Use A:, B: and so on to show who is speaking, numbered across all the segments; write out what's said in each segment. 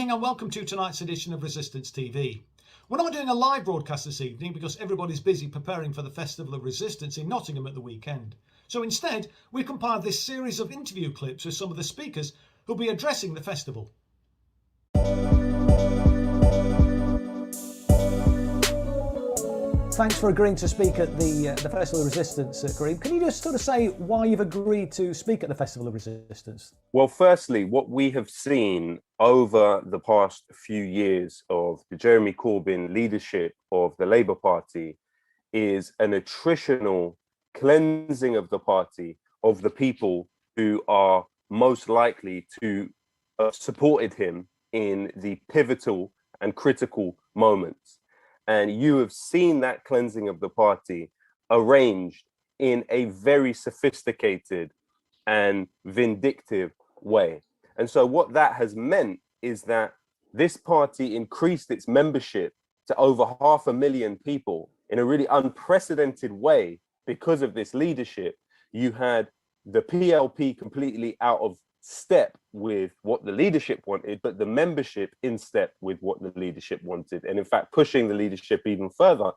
A: evening and welcome to tonight's edition of Resistance TV. We're not doing a live broadcast this evening because everybody's busy preparing for the Festival of Resistance in Nottingham at the weekend. So instead, we compiled this series of interview clips with some of the speakers who'll be addressing the festival. Thanks for agreeing to speak at the Festival of Resistance, Kareem. Can you just sort of say why you've agreed to speak at the Festival of Resistance?
B: Well, firstly, what we have seen over the past few years of the Jeremy Corbyn leadership of the Labour Party is an attritional cleansing of the party of the people who are most likely to have supported him in the pivotal and critical moments. And you have seen that cleansing of the party arranged in a very sophisticated and vindictive way. And so what that has meant is that this party increased its membership to over 500,000 people in a really unprecedented way because of this leadership. You had the PLP completely out of step with what the leadership wanted, but the membership in step with what the leadership wanted, and in fact pushing the leadership even further.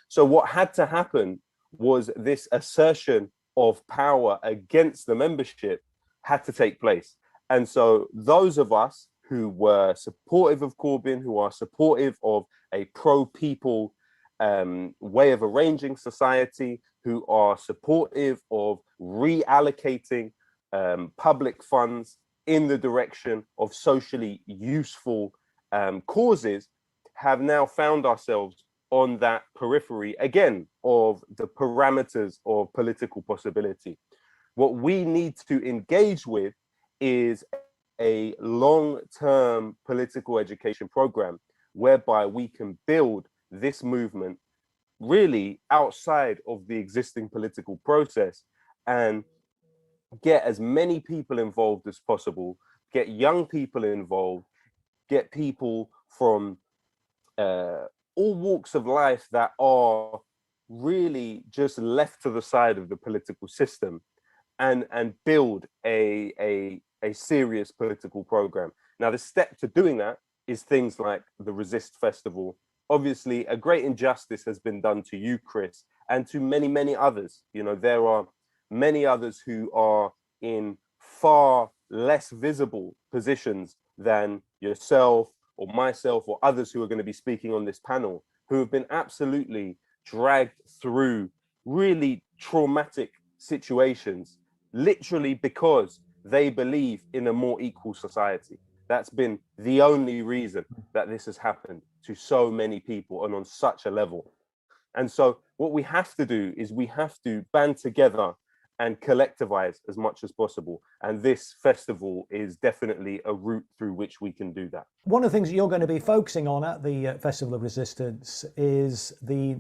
B: So what had to happen was this assertion of power against the membership had to take place. And so those of us who were supportive of Corbyn, who are supportive of a pro-people way of arranging society, who are supportive of reallocating public funds in the direction of socially useful causes, have now found ourselves on that periphery again of the parameters of political possibility. What we need to engage with is a long-term political education program whereby we can build this movement really outside of the existing political process and get as many people involved as possible, get young people involved, get people from all walks of life that are really just left to the side of the political system, and build a serious political program. Now, the step to doing that is things like the Resist Festival. Obviously, a great injustice has been done to you, Chris, and to many, many others. You know, there are many others who are in far less visible positions than yourself or myself or others who are going to be speaking on this panel, who have been absolutely dragged through really traumatic situations, literally because they believe in a more equal society. That's been the only reason that this has happened to so many people and on such a level. And so what we have to do is we have to band together and collectivize as much as possible. And this festival is definitely a route through which we can do that.
A: One of the things that you're going to be focusing on at the Festival of Resistance is the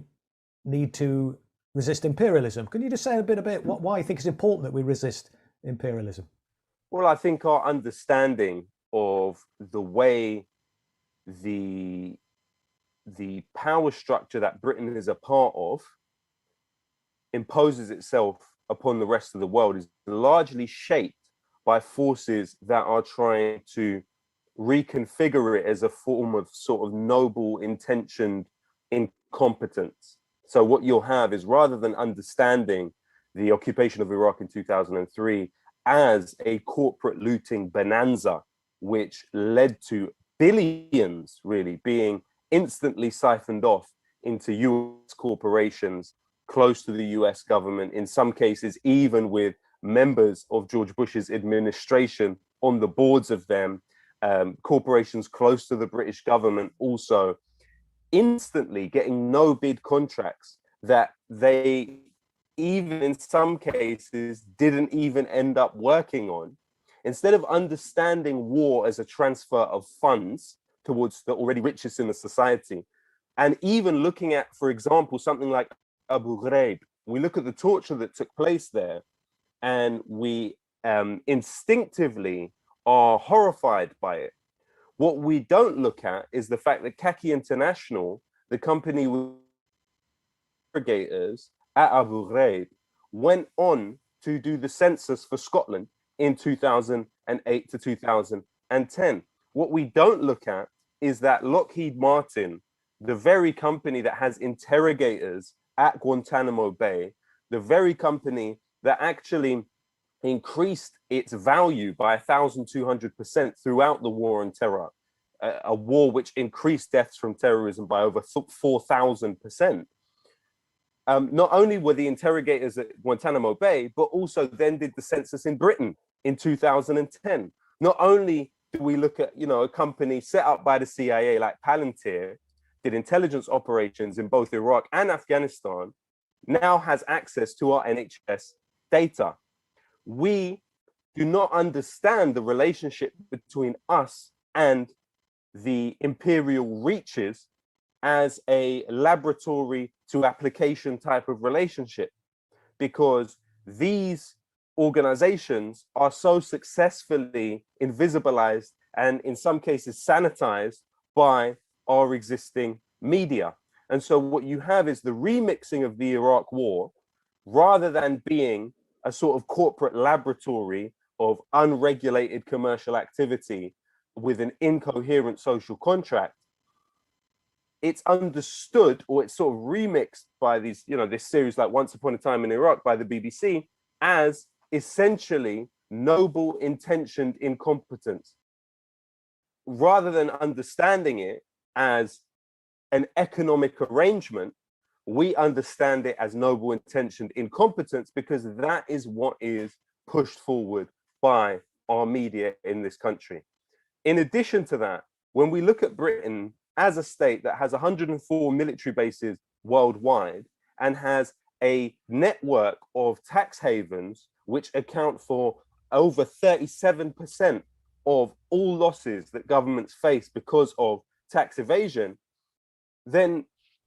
A: need to resist imperialism. Can you just say a bit about why you think it's important that we resist imperialism?
B: Well, I think our understanding of the way the power structure that Britain is a part of imposes itself upon the rest of the world is largely shaped by forces that are trying to reconfigure it as a form of sort of noble intentioned incompetence. So what you'll have is, rather than understanding the occupation of Iraq in 2003 as a corporate looting bonanza, which led to billions really being instantly siphoned off into US corporations close to the US government, in some cases even with members of George Bush's administration on the boards of them, corporations close to the British government also instantly getting no bid contracts that they even in some cases didn't even end up working on. Instead of understanding war as a transfer of funds towards the already richest in the society, and even looking at, for example, something like Abu Ghraib, we look at the torture that took place there, and we instinctively are horrified by it. What we don't look at is the fact that Khaki International, the company with aggregators at Abu Ghraib, went on to do the census for Scotland in 2008 to 2010. what we don't look at is that Lockheed Martin, the very company that has interrogators at Guantanamo Bay, the very company that actually increased its value by 1,200% throughout the war on terror, a war which increased deaths from terrorism by over 4,000%. Not only were the interrogators at Guantanamo Bay, but also then did the census in Britain in 2010. Not only do we look at, a company set up by the CIA like Palantir, did intelligence operations in both Iraq and Afghanistan, now has access to our NHS data. We do not understand the relationship between us and the imperial reaches as a laboratory to application type of relationship, because these organizations are so successfully invisibilized and in some cases sanitized by our existing media. And so what you have is the remixing of the Iraq war, rather than being a sort of corporate laboratory of unregulated commercial activity with an incoherent social contract. It's understood, or it's sort of remixed by these, this series like Once Upon a Time in Iraq by the BBC, as essentially noble intentioned incompetence, rather than understanding it as an economic arrangement. We understand it as noble intentioned incompetence, because that is what is pushed forward by our media in this country. In addition to that, when we look at Britain as a state that has 104 military bases worldwide and has a network of tax havens which account for over 37% of all losses that governments face because of tax evasion, then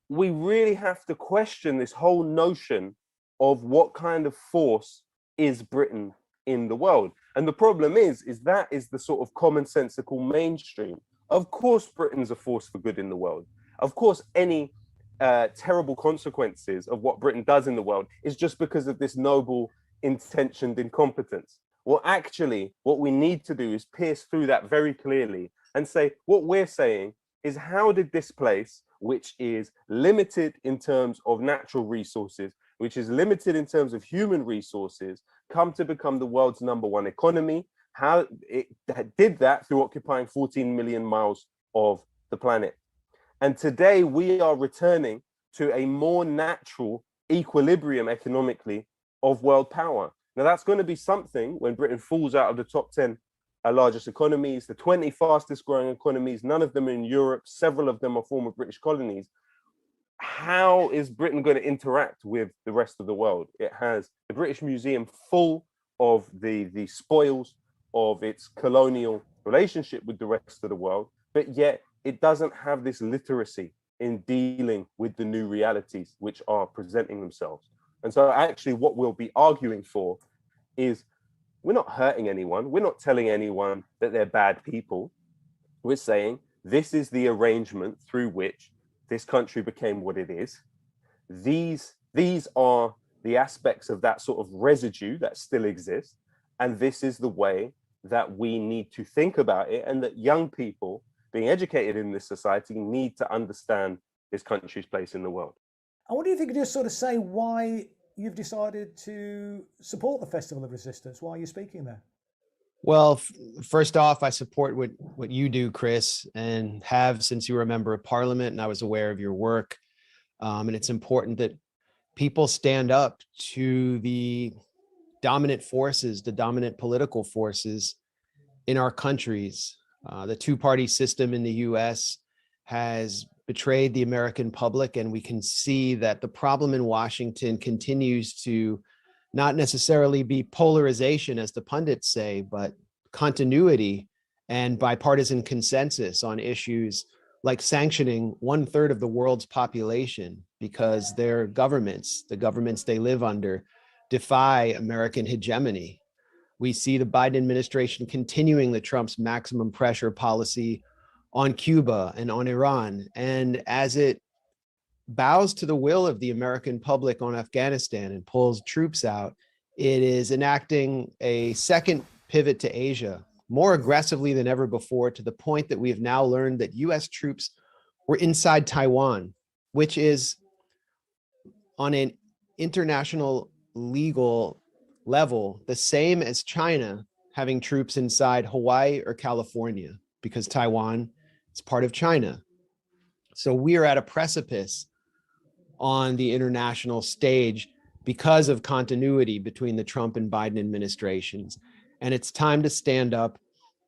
B: we really have to question this whole notion of what kind of force is Britain in the world. And the problem is that is the sort of commonsensical mainstream. Of course, Britain's a force for good in the world. Of course, any terrible consequences of what Britain does in the world is just because of this noble intentioned incompetence. Well, actually, what we need to do is pierce through that very clearly and say, what we're saying is, how did this place, which is limited in terms of natural resources, which is limited in terms of human resources, come to become the world's #1 economy? How it did that through occupying 14 million miles of the planet. And today we are returning to a more natural equilibrium economically of world power. Now that's going to be something when Britain falls out of the top 10 largest economies, the 20 fastest growing economies, none of them are in Europe, several of them are former British colonies. How is Britain going to interact with the rest of the world? It has the British Museum full of the spoils of its colonial relationship with the rest of the world, but yet it doesn't have this literacy in dealing with the new realities which are presenting themselves. And so actually what we'll be arguing for is, we're not hurting anyone. We're not telling anyone that they're bad people. We're saying this is the arrangement through which this country became what it is. These are the aspects of that sort of residue that still exists. And this is the way that we need to think about it, and that young people being educated in this society need to understand this country's place in the world.
A: I wonder if you could just sort of say why you've decided to support the Festival of Resistance. Why are you speaking there?
C: Well, first off, I support what you do, Chris, and have since you were a member of Parliament, and I was aware of your work. And it's important that people stand up to the dominant forces, the dominant political forces in our countries. The two-party system in the US has betrayed the American public, and we can see that the problem in Washington continues to not necessarily be polarization, as the pundits say, but continuity and bipartisan consensus on issues like sanctioning 1/3 of the world's population because their governments, the governments they live under, defy American hegemony. We see the Biden administration continuing the Trump's maximum pressure policy on Cuba and on Iran. And as it bows to the will of the American public on Afghanistan and pulls troops out, it is enacting a second pivot to Asia more aggressively than ever before, to the point that we have now learned that US troops were inside Taiwan, which is on an international legal level the same as China having troops inside Hawaii or California, because Taiwan is part of China. So we are at a precipice on the international stage because of continuity between the Trump and Biden administrations. And it's time to stand up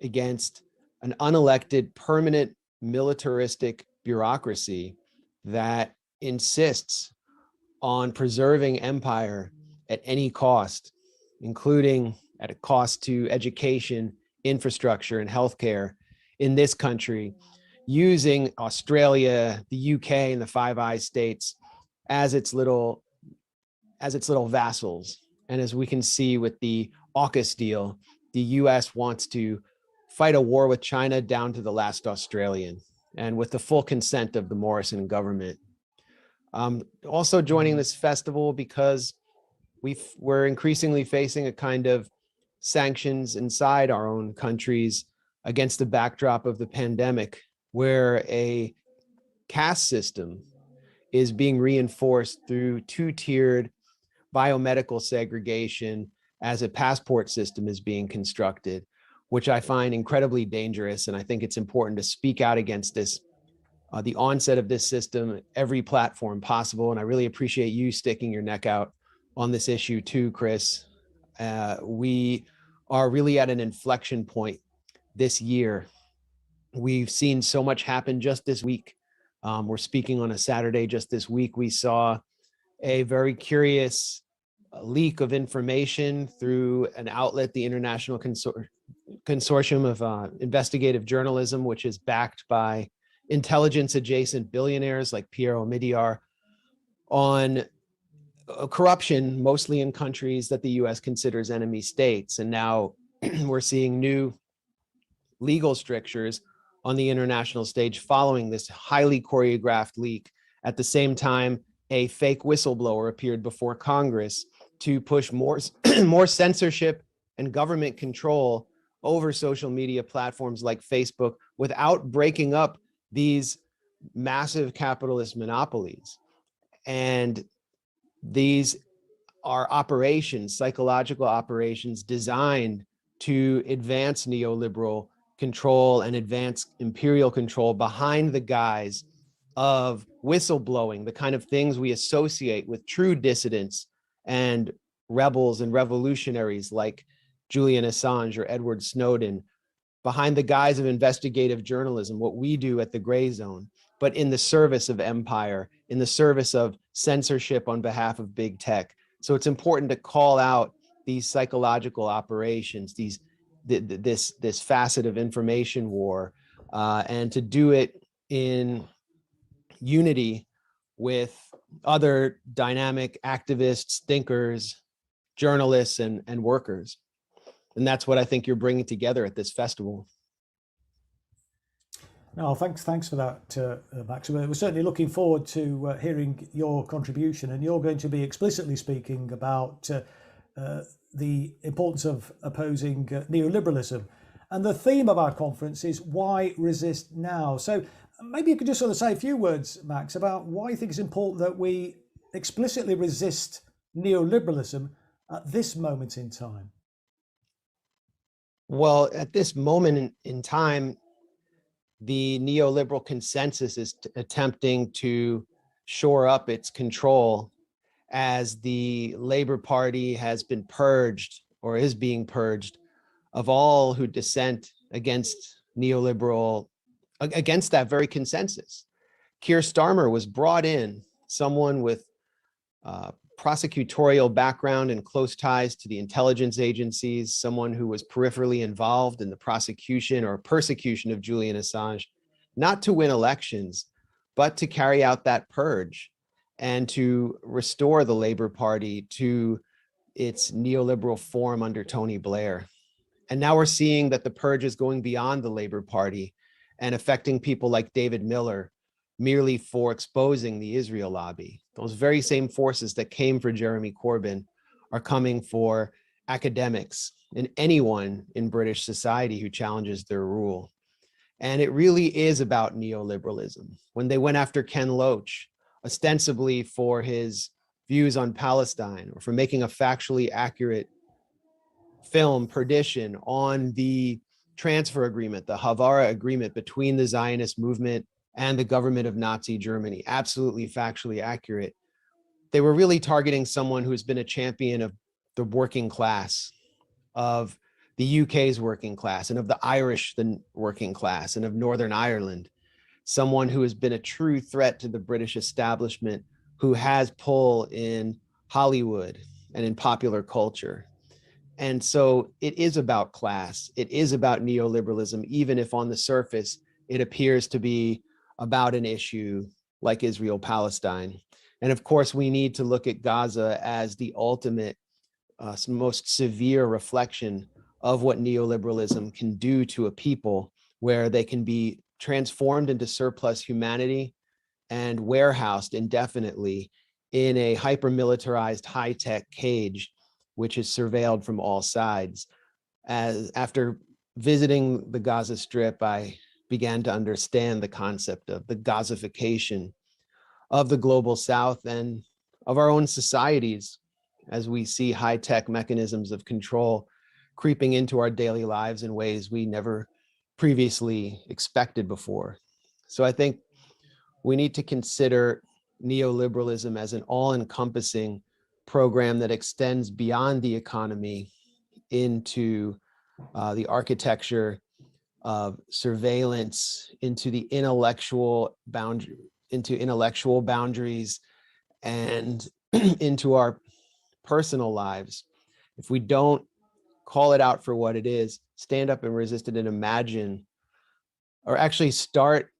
C: against an unelected, permanent, militaristic bureaucracy that insists on preserving empire at any cost, including at a cost to education, infrastructure, and healthcare in this country, using Australia, the UK, and the Five Eyes states as its little vassals. And as we can see with the AUKUS deal, the US wants to fight a war with China down to the last Australian, and with the full consent of the Morrison government. Also joining this festival because we're increasingly facing a kind of sanctions inside our own countries against the backdrop of the pandemic, where a caste system is being reinforced through two-tiered biomedical segregation as a passport system is being constructed, which I find incredibly dangerous. And I think it's important to speak out against this, the onset of this system, every platform possible. And I really appreciate you sticking your neck out on this issue too, Chris. We are really at an inflection point this year. We've seen so much happen just this week. We're speaking on a Saturday. Just this week, we saw a very curious leak of information through an outlet, the International Consortium of Investigative Journalism, which is backed by intelligence adjacent billionaires like Pierre Omidyar, on corruption, mostly in countries that the US considers enemy states. And now we're seeing new legal strictures on the international stage following this highly choreographed leak. At the same time, a fake whistleblower appeared before Congress to push more censorship and government control over social media platforms like Facebook without breaking up these massive capitalist monopolies. And these are operations, psychological operations designed to advance neoliberal control and advance imperial control behind the guise of whistleblowing, the kind of things we associate with true dissidents and rebels and revolutionaries like Julian Assange or Edward Snowden, behind the guise of investigative journalism, what we do at the Gray Zone, but in the service of empire, in the service of censorship on behalf of big tech. So it's important to call out these psychological operations, this facet of information war, and to do it in unity with other dynamic activists, thinkers, journalists, and workers. And that's what I think you're bringing together at this festival.
A: No, thanks for that, Max. We're certainly looking forward to hearing your contribution, and you're going to be explicitly speaking about the importance of opposing neoliberalism. And the theme of our conference is why resist now? So maybe you could just sort of say a few words, Max, about why you think it's important that we explicitly resist neoliberalism at this moment in time.
C: Well, at this moment in time, the neoliberal consensus is attempting to shore up its control as the Labor Party has been purged, or is being purged, of all who dissent against neoliberal, against that very consensus. Keir Starmer was brought in, someone with prosecutorial background and close ties to the intelligence agencies, someone who was peripherally involved in the prosecution or persecution of Julian Assange, not to win elections, but to carry out that purge and to restore the Labor Party to its neoliberal form under Tony Blair. And now we're seeing that the purge is going beyond the Labor Party and affecting people like David Miller merely for exposing the Israel lobby. Those very same forces that came for Jeremy Corbyn are coming for academics and anyone in British society who challenges their rule. And it really is about neoliberalism. When they went after Ken Loach, ostensibly for his views on Palestine or for making a factually accurate film, Perdition, on the transfer agreement, the Havara agreement between the Zionist movement and the government of Nazi Germany, absolutely factually accurate. They were really targeting someone who's been a champion of the working class, of the UK's working class, and of the Irish, the working class, and of Northern Ireland, someone who has been a true threat to the British establishment, who has pull in Hollywood and in popular culture. And so it is about class. It is about neoliberalism, even if on the surface it appears to be about an issue like Israel-Palestine. And of course, we need to look at Gaza as the ultimate, most severe reflection of what neoliberalism can do to a people, where they can be transformed into surplus humanity and warehoused indefinitely in a hyper-militarized high-tech cage, which is surveilled from all sides. As after visiting the Gaza Strip, I began to understand the concept of the Gazification of the global South and of our own societies, as we see high-tech mechanisms of control creeping into our daily lives in ways we never previously expected before. So I think we need to consider neoliberalism as an all-encompassing program that extends beyond the economy into the architecture of surveillance, into the intellectual boundaries, and into our personal lives. If we don't call it out for what it is, stand up and resist it, and imagine, or actually start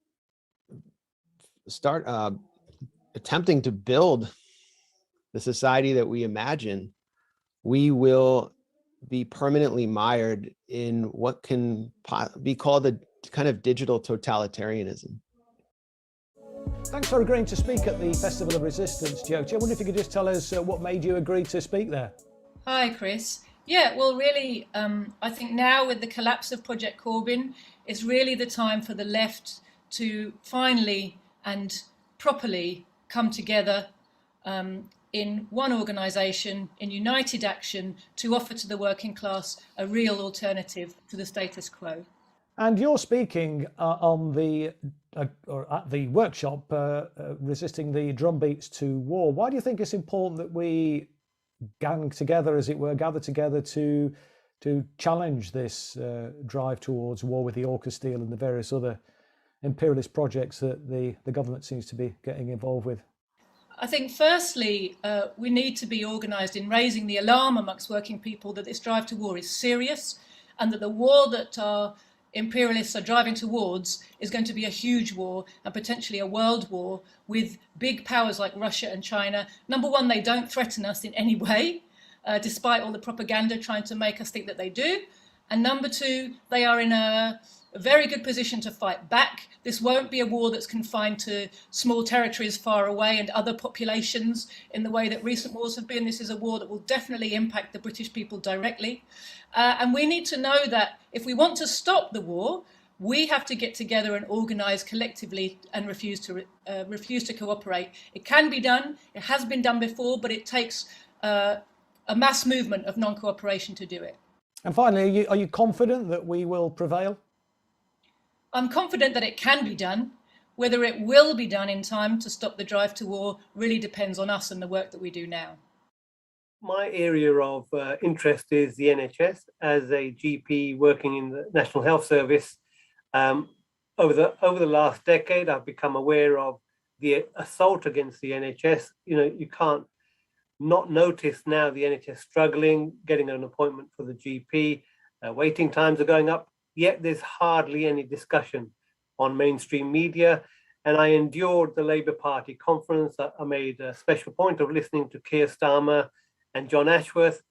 C: attempting to build the society that we imagine, we will be permanently mired in what can be called a kind of digital totalitarianism.
A: Thanks for agreeing to speak at the Festival of Resistance, Joti. I wonder if you could just tell us what made you agree to speak there.
D: Hi, Chris. Yeah, well, really, I think now with the collapse of Project Corbyn, it's really the time for the left to finally and properly come together in one organisation, in united action, to offer to the working class a real alternative to the status quo.
A: And you're speaking on the or at the workshop resisting the drumbeats to war. Why do you think it's important that we gang together, as it were, gather together to challenge this drive towards war with the AUKUS deal and the various other imperialist projects that the government seems to be getting involved with?
D: I think firstly, we need to be organised in raising the alarm amongst working people that this drive to war is serious, and that the war that our imperialists are driving towards is going to be a huge war and potentially a world war with big powers like Russia and China. Number one, they don't threaten us in any way, despite all the propaganda trying to make us think that they do. And number two, they are in a very good position to fight back. This won't be a war that's confined to small territories far away and other populations in the way that recent wars have been. This is a war that will definitely impact the British people directly. And we need to know that if we want to stop the war, we have to get together and organise collectively and refuse to cooperate. It can be done. It has been done before, but it takes a mass movement of non-cooperation to do it.
A: And finally, are you confident that we will prevail?
D: I'm confident that it can be done. Whether it will be done in time to stop the drive to war really depends on us and the work that we do now.
E: My area of interest is the NHS. As a GP working in the National Health Service, over the last decade, I've become aware of the assault against the NHS. You know, you can't not notice now the NHS struggling, getting an appointment for the GP, waiting times are going up. Yet there's hardly any discussion on mainstream media. And I endured the Labour Party conference. I made a special point of listening to Keir Starmer and John Ashworth,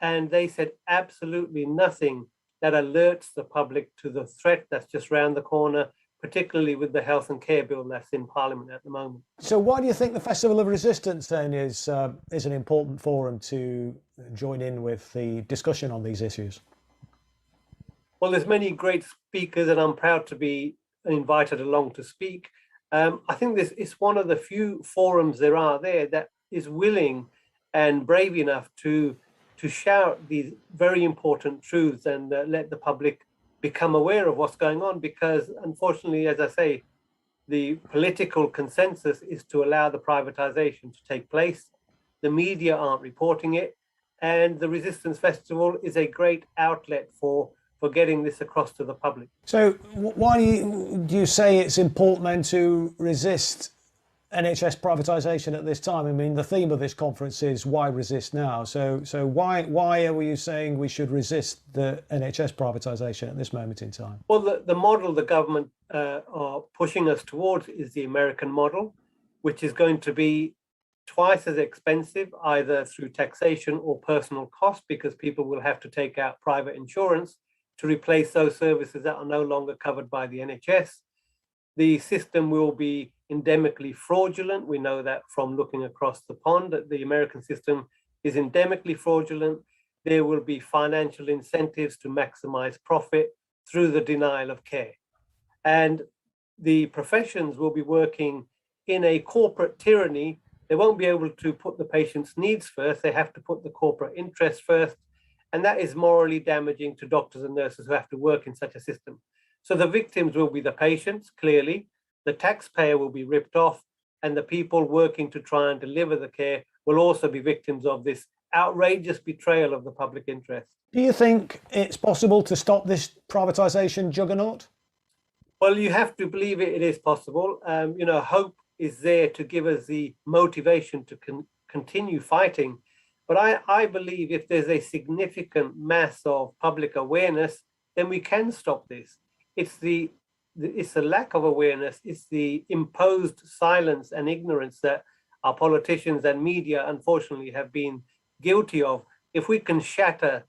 E: and they said absolutely nothing that alerts the public to the threat that's just round the corner, particularly with the health and care bill that's in Parliament at the moment.
A: So why do you think the Festival of Resistance then is an important forum to join in with the discussion on these issues?
E: Well, there's many great speakers, and I'm proud to be invited along to speak. I think this is one of the few forums there are there that is willing and brave enough to shout these very important truths and let the public become aware of what's going on. Because unfortunately, as I say, the political consensus is to allow the privatization to take place. The media aren't reporting it, and the Resistance Festival is a great outlet for getting this across to the public.
A: So why do you say it's important then to resist NHS privatisation at this time? I mean, the theme of this conference is why resist now. So why are you saying we should resist the NHS privatisation at this moment in time?
E: Well, the model the government are pushing us towards is the American model, which is going to be twice as expensive, either through taxation or personal cost, because people will have to take out private insurance to replace those services that are no longer covered by the NHS. The system will be endemically fraudulent. We know that from looking across the pond, that the American system is endemically fraudulent. There will be financial incentives to maximize profit through the denial of care. And the professions will be working in a corporate tyranny. They won't be able to put the patient's needs first. They have to put the corporate interest first. And that is morally damaging to doctors and nurses who have to work in such a system. So the victims will be the patients, clearly. The taxpayer will be ripped off, and the people working to try and deliver the care will also be victims of this outrageous betrayal of the public interest.
A: Do you think it's possible to stop this privatisation juggernaut?
E: Well, you have to believe it is possible. Hope is there to give us the motivation to continue fighting. But I believe if there's a significant mass of public awareness, then we can stop this. It's the lack of awareness, it's the imposed silence and ignorance that our politicians and media, unfortunately, have been guilty of. If we can shatter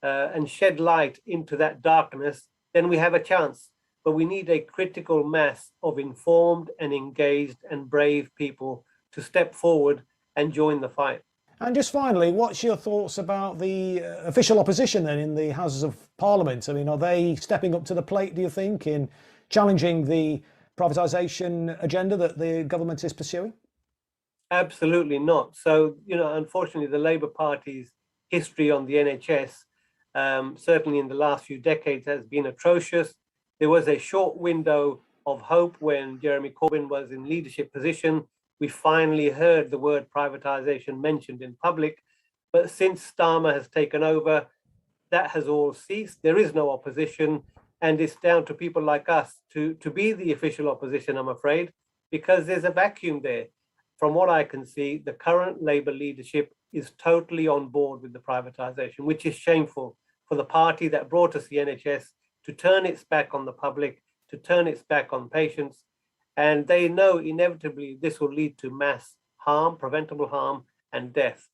E: and shed light into that darkness, then we have a chance. But we need a critical mass of informed and engaged and brave people to step forward and join the fight.
A: And just finally, what's your thoughts about the official opposition then in the Houses of Parliament? I mean, are they stepping up to the plate, do you think, in challenging the privatisation agenda that the government is pursuing?
E: Absolutely not. So, unfortunately, the Labour Party's history on the NHS, certainly in the last few decades, has been atrocious. There was a short window of hope when Jeremy Corbyn was in leadership position. We finally heard the word privatisation mentioned in public. But since Starmer has taken over, that has all ceased. There is no opposition. And it's down to people like us to be the official opposition, I'm afraid, because there's a vacuum there. From what I can see, the current Labour leadership is totally on board with the privatisation, which is shameful for the party that brought us the NHS to turn its back on the public, to turn its back on patients. And they know inevitably this will lead to mass harm, preventable harm, and death.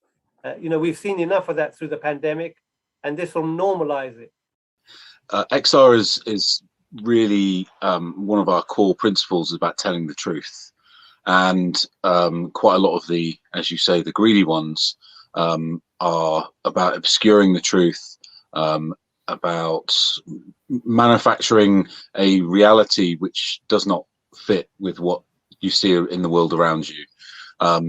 E: We've seen enough of that through the pandemic, and this will normalise it.
F: XR is really one of our core principles about telling the truth. And quite a lot of the, as you say, the greedy ones are about obscuring the truth, about manufacturing a reality which does not fit with what you see in the world around you.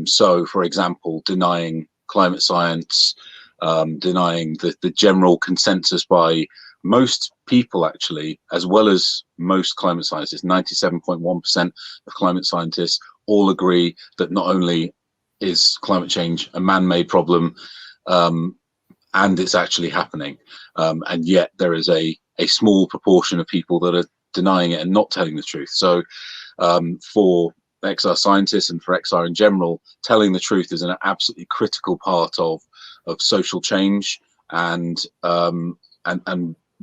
F: So, for example, denying climate science, denying the general consensus by most people, actually, as well as most climate scientists. 97.1% of climate scientists all agree that not only is climate change a man-made problem, and it's actually happening, and yet there is a small proportion of people that are denying it and not telling the truth. So for XR scientists and for XR in general, telling the truth is an absolutely critical part of social change and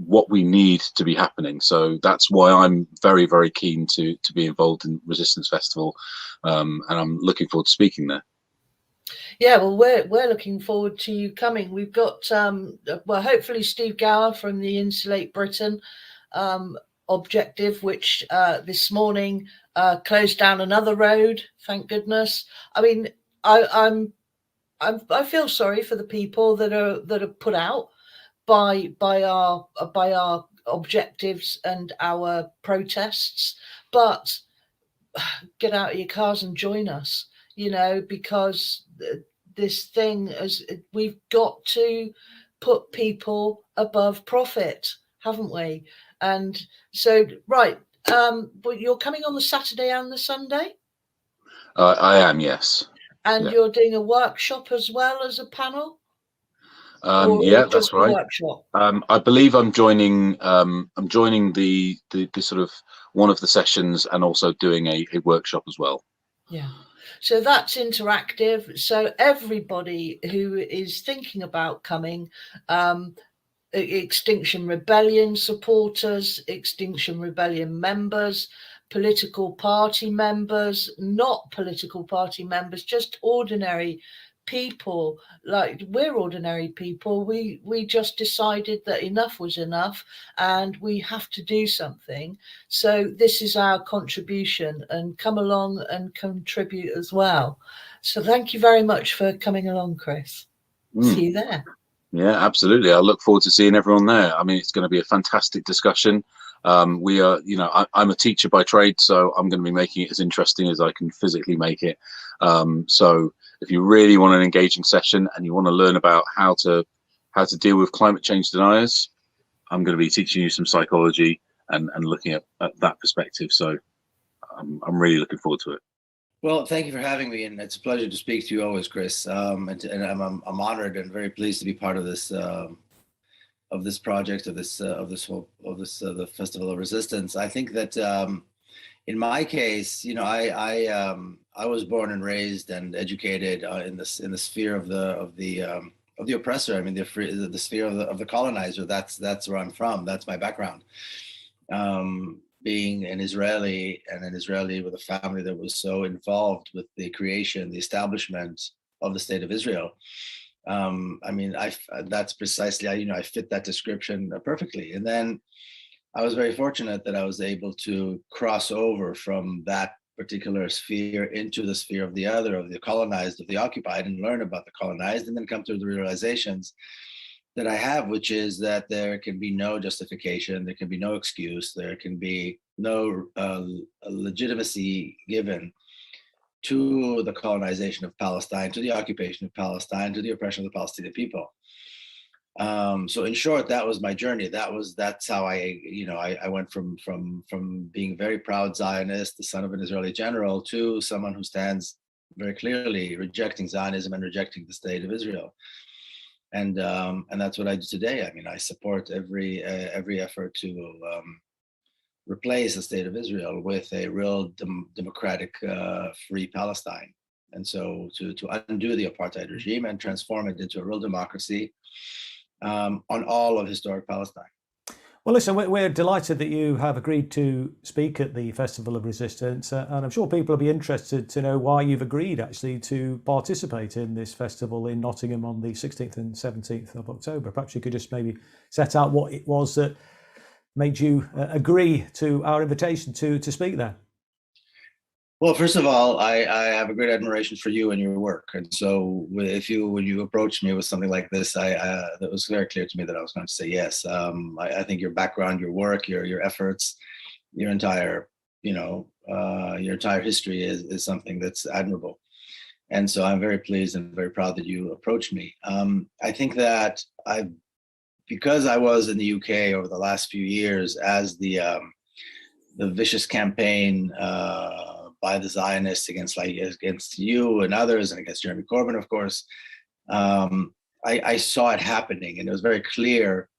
F: what we need to be happening. So that's why I'm very, very keen to be involved in Resistance Festival, and I'm looking forward to speaking there.
G: Yeah, well, we're looking forward to you coming. We've got hopefully Steve Gower from the Insulate Britain objective, which this morning closed down another road. Thank goodness. I mean, I'm I feel sorry for the people that are put out by our objectives and our protests, but get out of your cars and join us, because this thing, as we've got to put people above profit, haven't we? And so, right, but you're coming on the Saturday and the Sunday?
F: I am, yes.
G: And
F: yeah.
G: You're doing a workshop as well as a panel?
F: Yeah,
G: or
F: that's right.
G: Workshop?
F: I believe I'm joining the sort of one of the sessions, and also doing a workshop as well.
G: Yeah. So that's interactive. So everybody who is thinking about coming, Extinction Rebellion supporters, Extinction Rebellion members, political party members, not political party members, just ordinary people, like we're ordinary people. We just decided that enough was enough and we have to do something. So this is our contribution, and come along and contribute as well. So thank you very much for coming along, Chris. See you there.
F: Yeah, absolutely. I look forward to seeing everyone there. I mean, it's going to be a fantastic discussion. We are, I'm a teacher by trade, so I'm going to be making it as interesting as I can physically make it. So if you really want an engaging session and you want to learn about how to deal with climate change deniers, I'm going to be teaching you some psychology and looking at that perspective. So I'm really looking forward to it.
H: Well, thank you for having me, and it's a pleasure to speak to you always, Chris. And I'm honored and very pleased to be part of this project, the Festival of Resistance. I think that in my case, I was born and raised and educated in the sphere of the oppressor. I mean, the sphere of the colonizer. That's where I'm from. That's my background. Being an Israeli with a family that was so involved with the creation, the establishment of the state of Israel. I mean, that's precisely, I fit that description perfectly. And then I was very fortunate that I was able to cross over from that particular sphere into the sphere of the other, of the colonized, of the occupied, and learn about the colonized, and then come to the realizations that I have, which is that there can be no justification, there can be no excuse, there can be no legitimacy given to the colonization of Palestine, to the occupation of Palestine, to the oppression of the Palestinian people. So in short, that was my journey. That's how I went from being a very proud Zionist, the son of an Israeli general, to someone who stands very clearly rejecting Zionism and rejecting the state of Israel. And that's what I do today. I mean, I support every effort to replace the state of Israel with a real democratic, free Palestine. And so to undo the apartheid regime and transform it into a real democracy on all of historic Palestine.
A: Well, listen, we're delighted that you have agreed to speak at the Festival of Resistance, and I'm sure people will be interested to know why you've agreed actually to participate in this festival in Nottingham on the 16th and 17th of October. Perhaps you could just maybe set out what it was that made you agree to our invitation to speak there.
H: Well, first of all, I have a great admiration for you and your work. And so when you approached me with something like this, that was very clear to me that I was going to say yes. I think your background, your work, your efforts, your entire history is something that's admirable. And so I'm very pleased and very proud that you approached me. I think that because I was in the UK over the last few years as the vicious campaign by the Zionists against you and others, and against Jeremy Corbyn, of course, I saw it happening, and it was very clear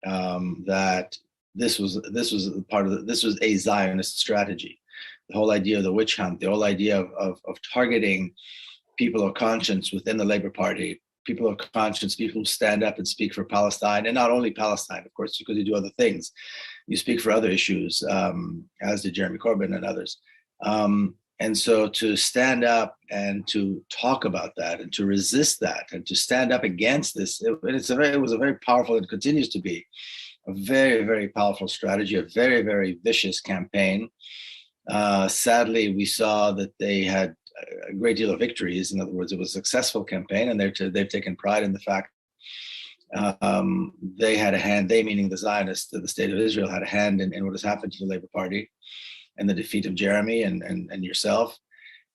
H: that this was a Zionist strategy. The whole idea of the witch hunt, the whole idea of targeting people of conscience within the Labour Party, people of conscience, people who stand up and speak for Palestine, and not only Palestine, of course, because you do other things. You speak for other issues, as did Jeremy Corbyn and others. And so to stand up and to talk about that and to resist that and to stand up against this, it was a very powerful, and continues to be a very, very powerful strategy, a very, very vicious campaign. Sadly, we saw that they had a great deal of victories. In other words, it was a successful campaign, and they've taken pride in the fact they had a hand, they meaning the Zionists, the state of Israel, had a hand in what has happened to the Labour Party and the defeat of Jeremy and yourself.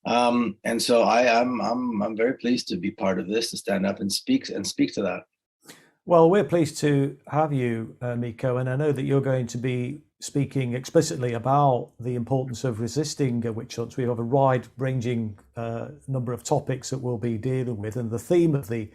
H: And so I'm very pleased to be part of this, to stand up and speak to that.
A: Well, we're pleased to have you, Miko, and I know that you're going to be speaking explicitly about the importance of resisting witch hunts. We have a wide-ranging number of topics that we'll be dealing with, and the theme of the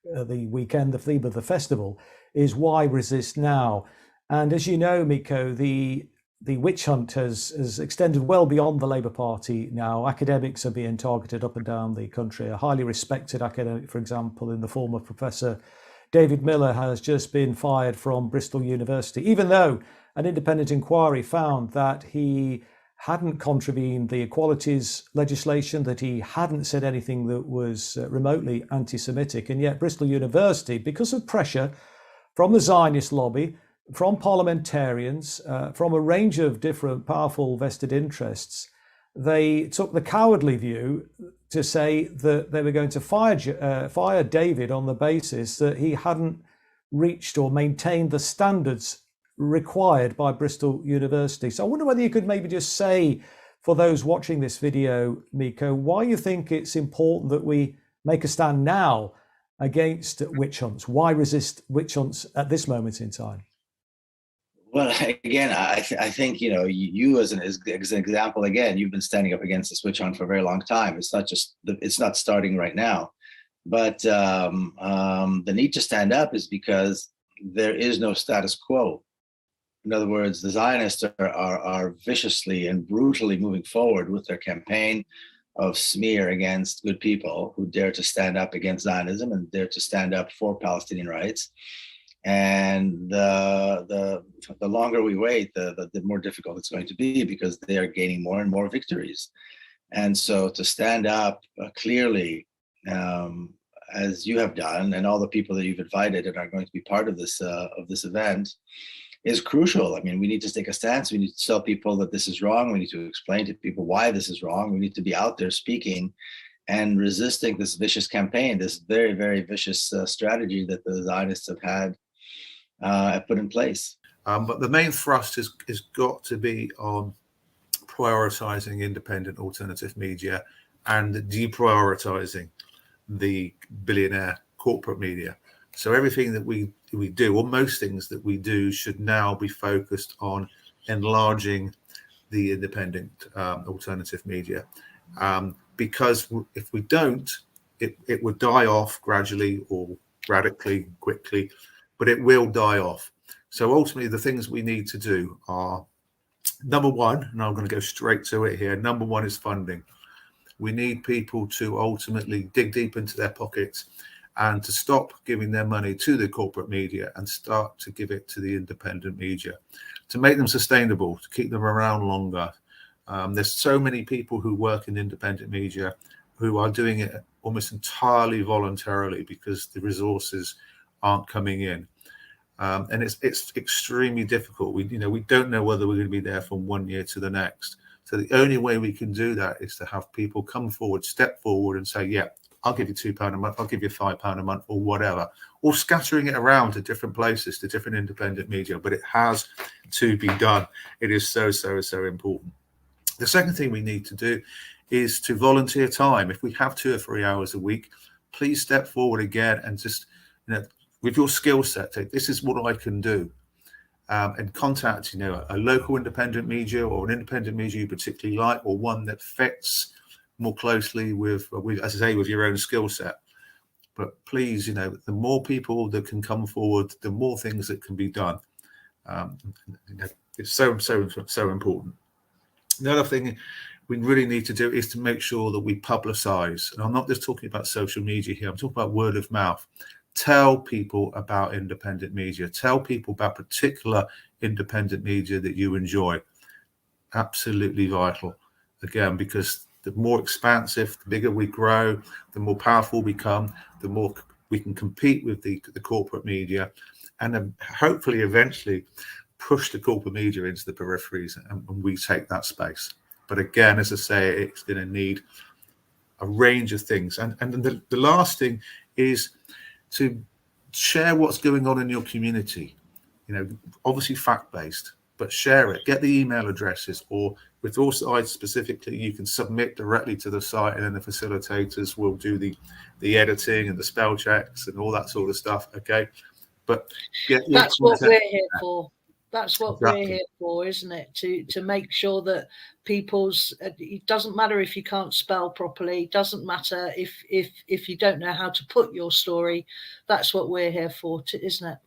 A: weekend, the theme of the festival, is why resist now. And as you know, Miko, the witch hunt has extended well beyond the Labour Party now. Academics are being targeted up and down the country. A highly respected academic, for example, in the form of Professor David Miller, has just been fired from Bristol University, even though an independent inquiry found that he hadn't contravened the equalities legislation, that he hadn't said anything that was remotely anti-Semitic. And yet Bristol University, because of pressure from the Zionist lobby, from parliamentarians, from a range of different powerful vested interests, they took the cowardly view to say that they were going to fire David on the basis that he hadn't reached or maintained the standards required by Bristol University. So I wonder whether you could maybe just say, for those watching this video, Miko, why you think it's important that we make a stand now against witch hunts. Why resist witch hunts at this moment in time?
H: Well, again, I think, you know, you as an example, again, you've been standing up against this witch hunt for a very long time. It's not starting right now. But the need to stand up is because there is no status quo. In other words, the Zionists are viciously and brutally moving forward with their campaign of smear against good people who dare to stand up against Zionism and dare to stand up for Palestinian rights. And the longer we wait, the more difficult it's going to be, because they are gaining more and more victories. And so to stand up clearly, as you have done, and all the people that you've invited and are going to be part of this event, is crucial. I mean, we need to take a stance. We need to tell people that this is wrong. We need to explain to people why this is wrong. We need to be out there speaking and resisting this vicious campaign, this very, very vicious strategy that the Zionists have put in place.
I: But the main thrust has got to be on prioritizing independent alternative media and deprioritizing the billionaire corporate media. So everything that we do, or most things that we do, should now be focused on enlarging the independent alternative media. Because if we don't, it would die off gradually or radically quickly, but it will die off. So ultimately, the things we need to do are, number one, and I'm going to go straight to it here, number one is funding. We need people to ultimately dig deep into their pockets and to stop giving their money to the corporate media and start to give it to the independent media, to make them sustainable, to keep them around longer. There's so many people who work in independent media who are doing it almost entirely voluntarily because the resources aren't coming in. And it's extremely difficult. We don't know whether we're going to be there from 1 year to the next. So the only way we can do that is to have people come forward, step forward and say, yeah, I'll give you £2 a month, I'll give you £5 a month, or whatever, or scattering it around to different places, to different independent media. But it has to be done. It is so important. The second thing we need to do is to volunteer time. If we have 2 or 3 hours a week, please step forward again and just, with your skill set, say, this is what I can do. And contact, a local independent media or an independent media you particularly like, or one that fits more closely with, as I say, with your own skill set. But please, the more people that can come forward, the more things that can be done. It's so important. The other thing we really need to do is to make sure that we publicize. And I'm not just talking about social media here. I'm talking about word of mouth. Tell people about independent media. Tell people about particular independent media that you enjoy. Absolutely vital. Again, because the more expansive, the bigger we grow, the more powerful we become, the more we can compete with the corporate media, and then hopefully eventually push the corporate media into the peripheries, and we take that space. But again, as I say, it's going to need a range of things. And the last thing is to share what's going on in your community. You know, obviously fact-based, but share it. Get the email addresses, or with Dorset Eye specifically, you can submit directly to the site, and then the facilitators will do the editing and the spell checks and all that sort of stuff. Okay, but
G: that's what we're here for. That's what
I: exactly.
G: We're here for, isn't it? To make sure that people's, it doesn't matter if you can't spell properly, it doesn't matter if you don't know how to put your story. That's what we're here for, isn't it?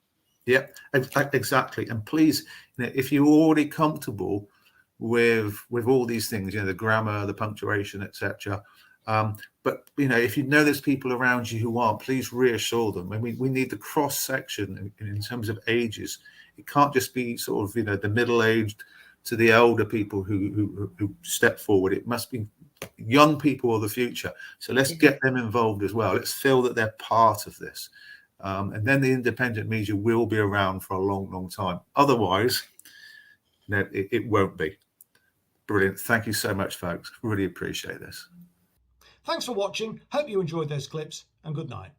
I: Yeah, exactly. And please, you know, if you're already comfortable with all these things, you know, the grammar, the punctuation, etc. But you know, if you know there's people around you who aren't, please reassure them. I mean, we need the cross section in terms of ages. It can't just be sort of, you know, the middle-aged to the elder people who step forward. It must be young people of the future. So let's get them involved as well. Let's feel that they're part of this. And then the independent media will be around for a long, long time. Otherwise, no, it won't be. Brilliant. Thank you so much, folks. Really appreciate this.
A: Thanks for watching. Hope you enjoyed those clips, and good night.